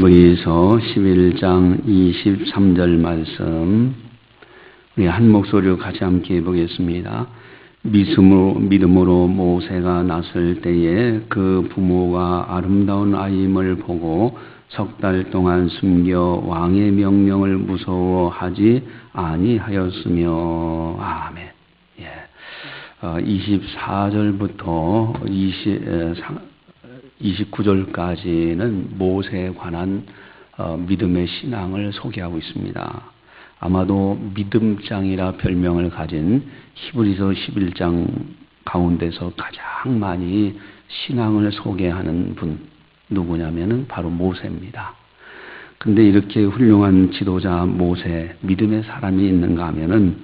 히브리서 11장 23절 말씀 우리 한 목소리로 같이 함께 해보겠습니다. 믿음으로 모세가 났을 때에 그 부모가 아름다운 아이임을 보고 석 달 동안 숨겨 왕의 명령을 무서워하지 아니하였으며. 아멘. 24절부터 29절까지는 모세에 관한 믿음의 신앙을 소개하고 있습니다. 아마도 믿음장이라 별명을 가진 히브리서 11장 가운데서 가장 많이 신앙을 소개하는 분 누구냐면은 바로 모세입니다. 근데 이렇게 훌륭한 지도자 모세, 믿음의 사람이 있는가 하면은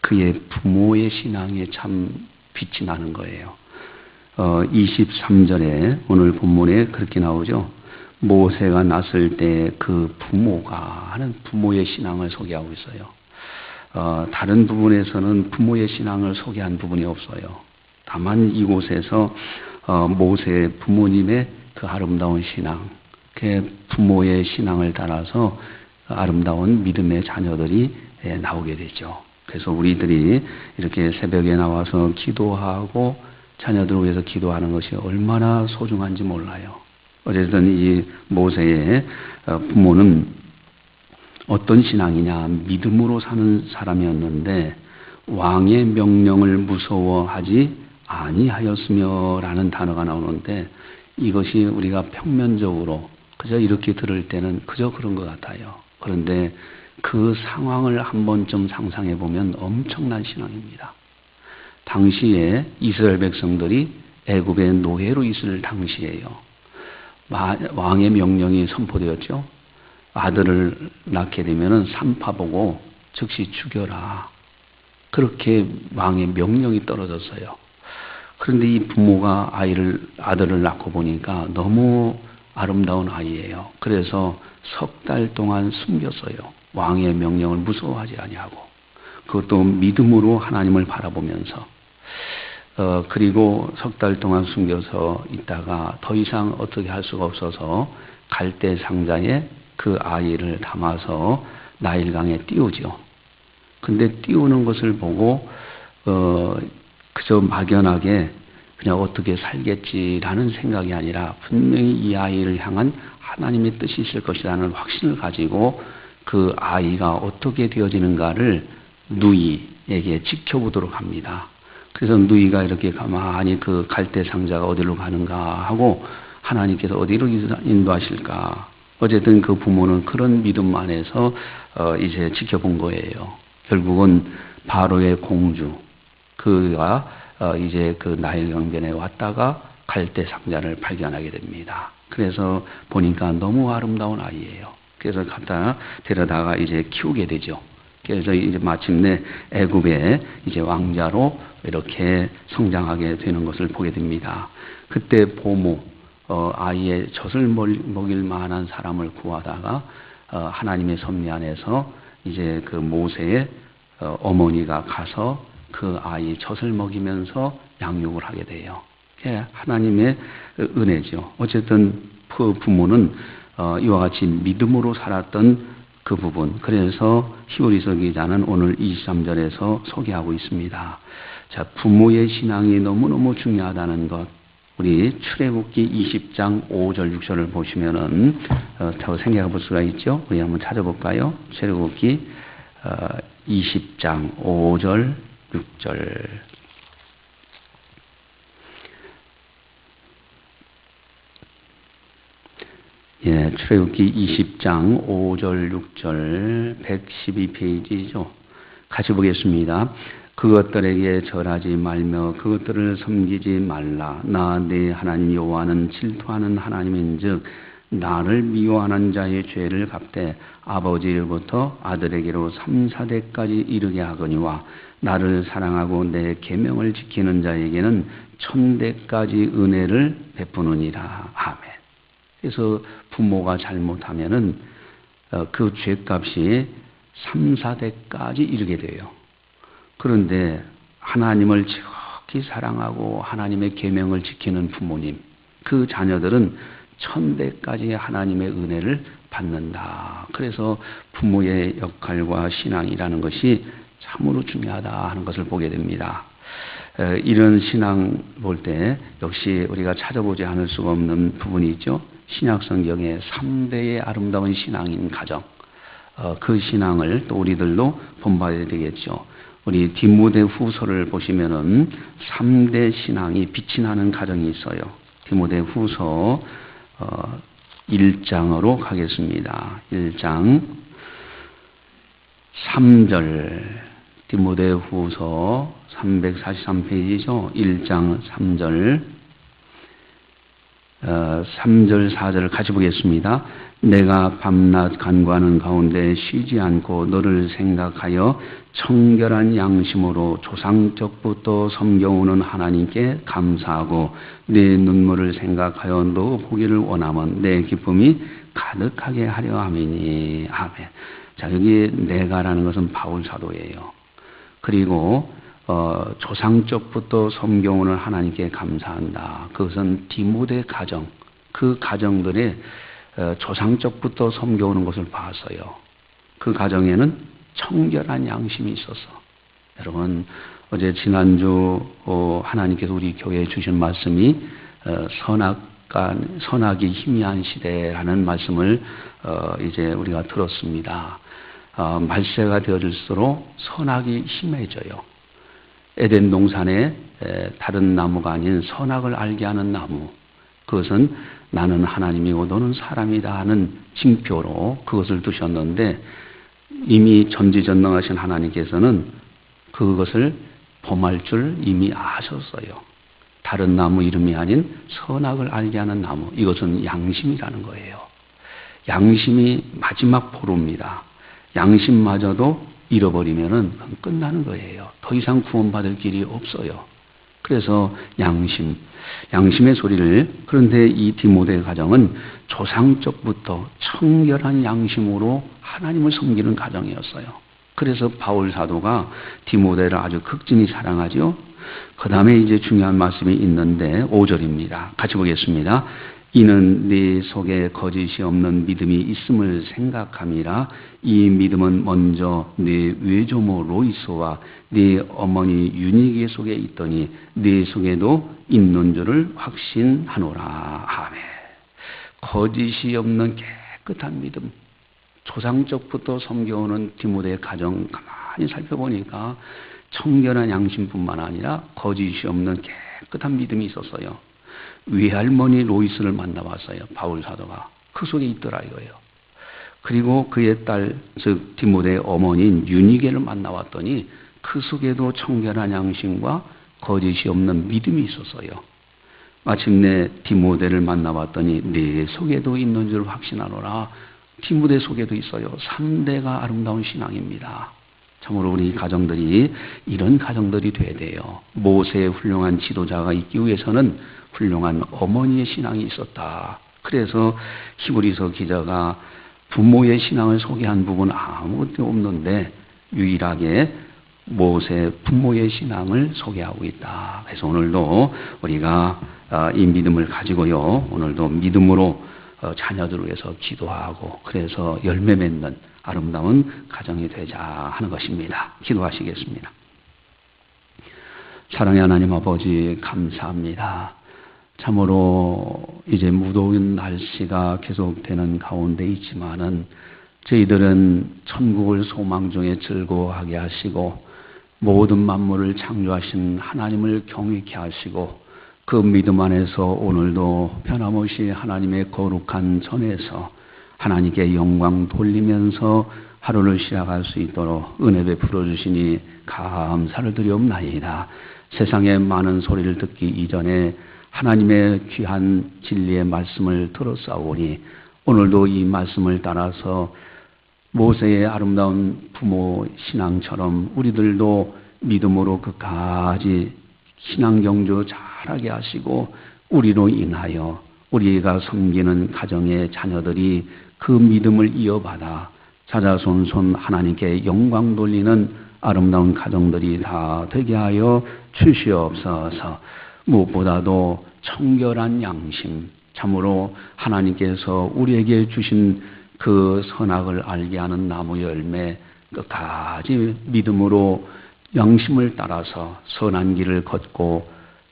그의 부모의 신앙에 참 빛이 나는 거예요. 23절에 오늘 본문에 그렇게 나오죠. 모세가 났을 때 그 부모가 하는 부모의 신앙을 소개하고 있어요. 다른 부분에서는 부모의 신앙을 소개한 부분이 없어요. 다만 이곳에서 모세의 부모님의 그 아름다운 신앙, 그 부모의 신앙을 따라서 아름다운 믿음의 자녀들이 나오게 되죠. 그래서 우리들이 이렇게 새벽에 나와서 기도하고 자녀들을 위해서 기도하는 것이 얼마나 소중한지 몰라요. 어쨌든 이 모세의 부모는 어떤 신앙이냐, 믿음으로 사는 사람이었는데 왕의 명령을 무서워하지 아니하였으며 라는 단어가 나오는데 이것이 우리가 평면적으로 그저 이렇게 들을 때는 그저 그런 것 같아요. 그런데 그 상황을 한 번쯤 상상해 보면 엄청난 신앙입니다. 당시에 이스라엘 백성들이 애굽의 노예로 있을 당시에요. 왕의 명령이 선포되었죠. 아들을 낳게 되면은 산파보고 즉시 죽여라. 그렇게 왕의 명령이 떨어졌어요. 그런데 이 부모가 아들을 낳고 보니까 너무 아름다운 아이예요. 그래서 석 달 동안 숨겼어요. 왕의 명령을 무서워하지 아니하고 그것도 믿음으로 하나님을 바라보면서 그리고 석 달 동안 숨겨서 있다가 더 이상 어떻게 할 수가 없어서 갈대 상자에 그 아이를 담아서 나일강에 띄우죠. 근데 띄우는 것을 보고 그저 막연하게 그냥 어떻게 살겠지라는 생각이 아니라 분명히 이 아이를 향한 하나님의 뜻이 있을 것이라는 확신을 가지고 그 아이가 어떻게 되어지는가를 누이에게 지켜보도록 합니다. 그래서 누이가 이렇게 가만히 그 갈대 상자가 어디로 가는가 하고 하나님께서 어디로 인도하실까. 어쨌든 그 부모는 그런 믿음 안에서 이제 지켜본 거예요. 결국은 바로의 공주 그가 이제 그 나일 강변에 왔다가 갈대 상자를 발견하게 됩니다. 그래서 보니까 너무 아름다운 아이예요. 그래서 갖다 데려다가 이제 키우게 되죠. 그래서 이제 마침내 애굽의 이제 왕자로 이렇게 성장하게 되는 것을 보게 됩니다. 그때 보모, 아이의 젖을 먹일 만한 사람을 구하다가 하나님의 섭리 안에서 이제 그 모세의 어머니가 가서 그 아이 젖을 먹이면서 양육을 하게 돼요. 하나님의 은혜죠. 어쨌든 그 부모는 이와 같이 믿음으로 살았던 그 부분. 그래서 히브리서 기자는 오늘 23절에서 소개하고 있습니다. 자, 부모의 신앙이 너무너무 중요하다는 것. 우리 출애굽기 20장 5절 6절을 보시면은 더 생각해 볼 수가 있죠. 우리 한번 찾아볼까요? 출애굽기 20장 5절 6절. 출애굽기 20장 5절 6절 112페이지죠. 같이 보겠습니다. 그것들에게 절하지 말며 그것들을 섬기지 말라. 나 네 하나님 여호와는 질투하는 하나님인즉 나를 미워하는 자의 죄를 갚되 아버지로부터 아들에게로 3, 4대까지 이르게 하거니와 나를 사랑하고 내 계명을 지키는 자에게는 1000대까지 은혜를 베푸느니라. 아멘. 그래서 부모가 잘못하면은 그 죄값이 3, 4대까지 이르게 돼요. 그런데 하나님을 지극히 사랑하고 하나님의 계명을 지키는 부모님, 그 자녀들은 천대까지 하나님의 은혜를 받는다. 그래서 부모의 역할과 신앙이라는 것이 참으로 중요하다 하는 것을 보게 됩니다. 이런 신앙 볼 때 역시 우리가 찾아보지 않을 수가 없는 부분이 있죠. 신약 성경의 3대의 아름다운 신앙인 가정, 그 신앙을 또 우리들도 본받아야 되겠죠. 우리 디모데 후서를 보시면은 3대 신앙이 빛이 나는 가정이 있어요. 디모데 후서 1장으로 가겠습니다. 1장 3절, 디모데 후서 343페이지죠. 1장 3절, 3절 4절을 같이 보겠습니다. 내가 밤낮 간구하는 가운데 쉬지 않고 너를 생각하여 청결한 양심으로 조상적부터 섬겨오는 하나님께 감사하고 내 눈물을 생각하여 너 보기를 원하면 내 기쁨이 가득하게 하려 함이니. 아멘. 자, 여기 내가라는 것은 바울 사도예요. 그리고 조상적부터 섬겨오는 하나님께 감사한다. 그것은 디모데 가정, 그 가정들의 조상적부터 섬겨오는 것을 봤어요. 그 가정에는 청결한 양심이 있었어. 여러분, 어제 지난주 하나님께서 우리 교회에 주신 말씀이 선악이 희미한 시대라는 말씀을 이제 우리가 들었습니다. 말세가 되어질수록 선악이 심해져요. 에덴 동산에 다른 나무가 아닌 선악을 알게 하는 나무, 그것은 나는 하나님이고 너는 사람이다 하는 징표로 그것을 두셨는데, 이미 전지전능하신 하나님께서는 그것을 범할 줄 이미 아셨어요. 다른 나무 이름이 아닌 선악을 알게 하는 나무, 이것은 양심이라는 거예요. 양심이 마지막 포로입니다. 양심마저도 잃어버리면은 끝나는 거예요. 더 이상 구원받을 길이 없어요. 그래서 양심의 소리를, 그런데 이 디모데 가정은 조상적부터 청결한 양심으로 하나님을 섬기는 가정이었어요. 그래서 바울 사도가 디모데를 아주 극진히 사랑하죠. 그 다음에 이제 중요한 말씀이 있는데 5절입니다. 같이 보겠습니다. 이는 네 속에 거짓이 없는 믿음이 있음을 생각함이라. 이 믿음은 먼저 네 외조모 로이스와 네 어머니 유니게 속에 있더니 네 속에도 있는 줄을 확신하노라. 아멘. 거짓이 없는 깨끗한 믿음, 조상적부터 섬겨오는 디모데의 가정 가만히 살펴보니까 청결한 양심뿐만 아니라 거짓이 없는 깨끗한 믿음이 있었어요. 외할머니 로이스를 만나봤어요. 바울 사도가. 그 속에 있더라 이거예요. 그리고 그의 딸, 즉 디모데의 어머니인 유니게를 만나봤더니 그 속에도 청결한 양심과 거짓이 없는 믿음이 있었어요. 마침내 디모데를 만나봤더니 내 속에도 있는 줄 확신하노라. 디모데 속에도 있어요. 3대가 아름다운 신앙입니다. 참으로 우리 가정들이 이런 가정들이 돼야 돼요. 모세의 훌륭한 지도자가 있기 위해서는 훌륭한 어머니의 신앙이 있었다. 그래서 히브리서 기자가 부모의 신앙을 소개한 부분 아무것도 없는데 유일하게 모세 부모의 신앙을 소개하고 있다. 그래서 오늘도 우리가 이 믿음을 가지고요, 오늘도 믿음으로 자녀들을 위해서 기도하고 그래서 열매 맺는 아름다운 가정이 되자 하는 것입니다. 기도하시겠습니다. 사랑의 하나님 아버지, 감사합니다. 참으로 이제 무더운 날씨가 계속되는 가운데 있지만은 저희들은 천국을 소망 중에 즐거워하게 하시고 모든 만물을 창조하신 하나님을 경외케 하시고 그 믿음 안에서 오늘도 변함없이 하나님의 거룩한 전에서 하나님께 영광 돌리면서 하루를 시작할 수 있도록 은혜 베풀어 주시니 감사를 드리옵나이다. 세상의 많은 소리를 듣기 이전에 하나님의 귀한 진리의 말씀을 들었사오니 오늘도 이 말씀을 따라서 모세의 아름다운 부모 신앙처럼 우리들도 믿음으로 끝까지 신앙 경주 잘하게 하시고 우리로 인하여 우리가 섬기는 가정의 자녀들이 그 믿음을 이어받아 자자손손 하나님께 영광 돌리는 아름다운 가정들이 다 되게 하여 주시옵소서. 무엇보다도 청결한 양심, 참으로 하나님께서 우리에게 주신 그 선악을 알게 하는 나무 열매 끝까지 믿음으로 양심을 따라서 선한 길을 걷고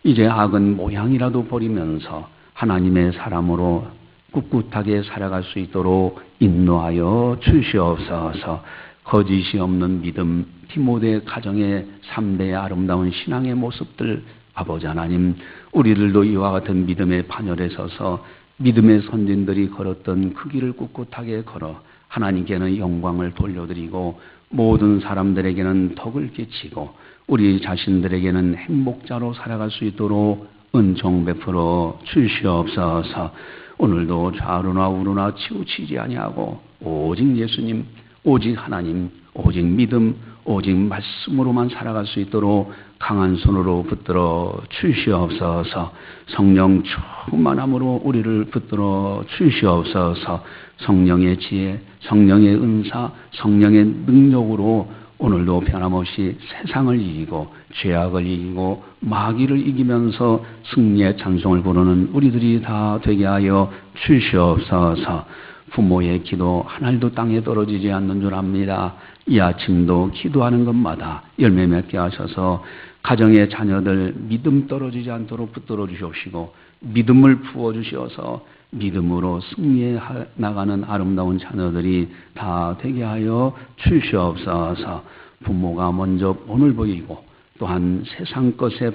이제 악은 모양이라도 버리면서 하나님의 사람으로 꿋꿋하게 살아갈 수 있도록 인도하여 주시옵소서. 거짓이 없는 믿음, 디모데 가정의 3대의 아름다운 신앙의 모습들, 아버지 하나님, 우리들도 이와 같은 믿음의 반열에 서서 믿음의 선진들이 걸었던 그 길을 꿋꿋하게 걸어 하나님께는 영광을 돌려드리고 모든 사람들에게는 덕을 끼치고 우리 자신들에게는 행복자로 살아갈 수 있도록 은총 베풀어 주시옵소서. 오늘도 좌우나 우루나 치우치지 아니하고 오직 예수님, 오직 하나님, 오직 믿음, 오직 말씀으로만 살아갈 수 있도록 강한 손으로 붙들어 주시옵소서. 성령 충만함으로 우리를 붙들어 주시옵소서. 성령의 지혜, 성령의 은사, 성령의 능력으로 오늘도 변함없이 세상을 이기고 죄악을 이기고 마귀를 이기면서 승리의 찬송을 부르는 우리들이 다 되게 하여 주시옵소서. 부모의 기도 하늘도 땅에 떨어지지 않는 줄 압니다. 이 아침도 기도하는 것마다 열매 맺게 하셔서 가정의 자녀들 믿음 떨어지지 않도록 붙들어 주시옵시고 믿음을 부어주셔서 믿음으로 승리해 나가는 아름다운 자녀들이 다 되게 하여 주시옵소서. 부모가 먼저 본을 보이고 또한 세상 것에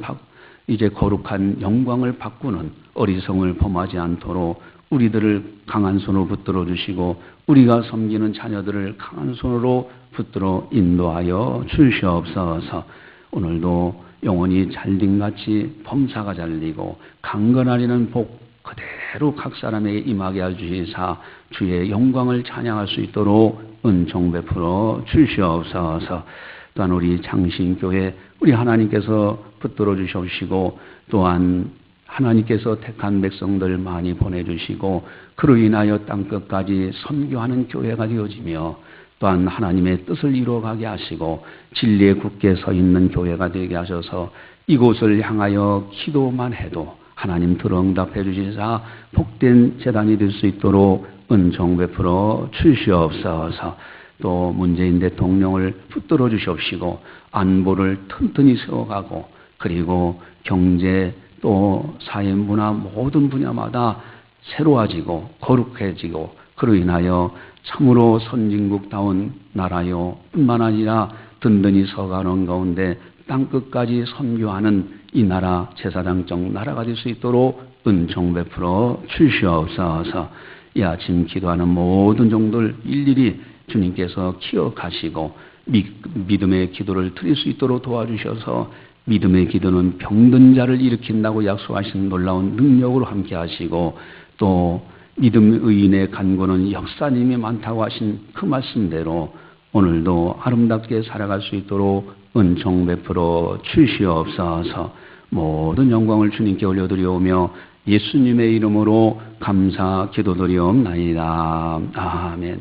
이제 거룩한 영광을 바꾸는 어리석음을 범하지 않도록 우리들을 강한 손으로 붙들어 주시고 우리가 섬기는 자녀들을 강한 손으로 붙들어 인도하여 주시옵소서. 오늘도 영원히 잘림같이 범사가 잘리고 강건하리는 복 그대로 각 사람에게 임하게 해 주시사 주의 영광을 찬양할 수 있도록 은총 베풀어 주시옵소서. 또한 우리 장신교회 우리 하나님께서 붙들어 주시옵시고 또한 하나님께서 택한 백성들 많이 보내주시고 그로 인하여 땅끝까지 선교하는 교회가 되어지며 또한 하나님의 뜻을 이루어가게 하시고 진리에 굳게 서 있는 교회가 되게 하셔서 이곳을 향하여 기도만 해도 하나님 들어 응답해 주시사 복된 재단이 될 수 있도록 은총 베풀어 주시옵소서. 또 문재인 대통령을 붙들어 주시옵시고 안보를 튼튼히 세워가고 그리고 경제 또 사회 문화 모든 분야마다 새로워지고 거룩해지고 그로 인하여 참으로 선진국다운 나라요 뿐만 아니라 든든히 서가는 가운데 땅끝까지 선교하는 이 나라 제사장적 나라가 될 수 있도록 은총 베풀어 주시옵소서. 이 아침 기도하는 모든 종들 일일이 주님께서 기억하시고 믿음의 기도를 드릴 수 있도록 도와주셔서 믿음의 기도는 병든 자를 일으킨다고 약속하신 놀라운 능력으로 함께 하시고 또 믿음 의인의 간구는 역사님이 많다고 하신 그 말씀대로 오늘도 아름답게 살아갈 수 있도록 은총 베풀어 주시옵소서. 모든 영광을 주님께 올려드리오며 예수님의 이름으로 감사 기도드리옵나이다. 아멘.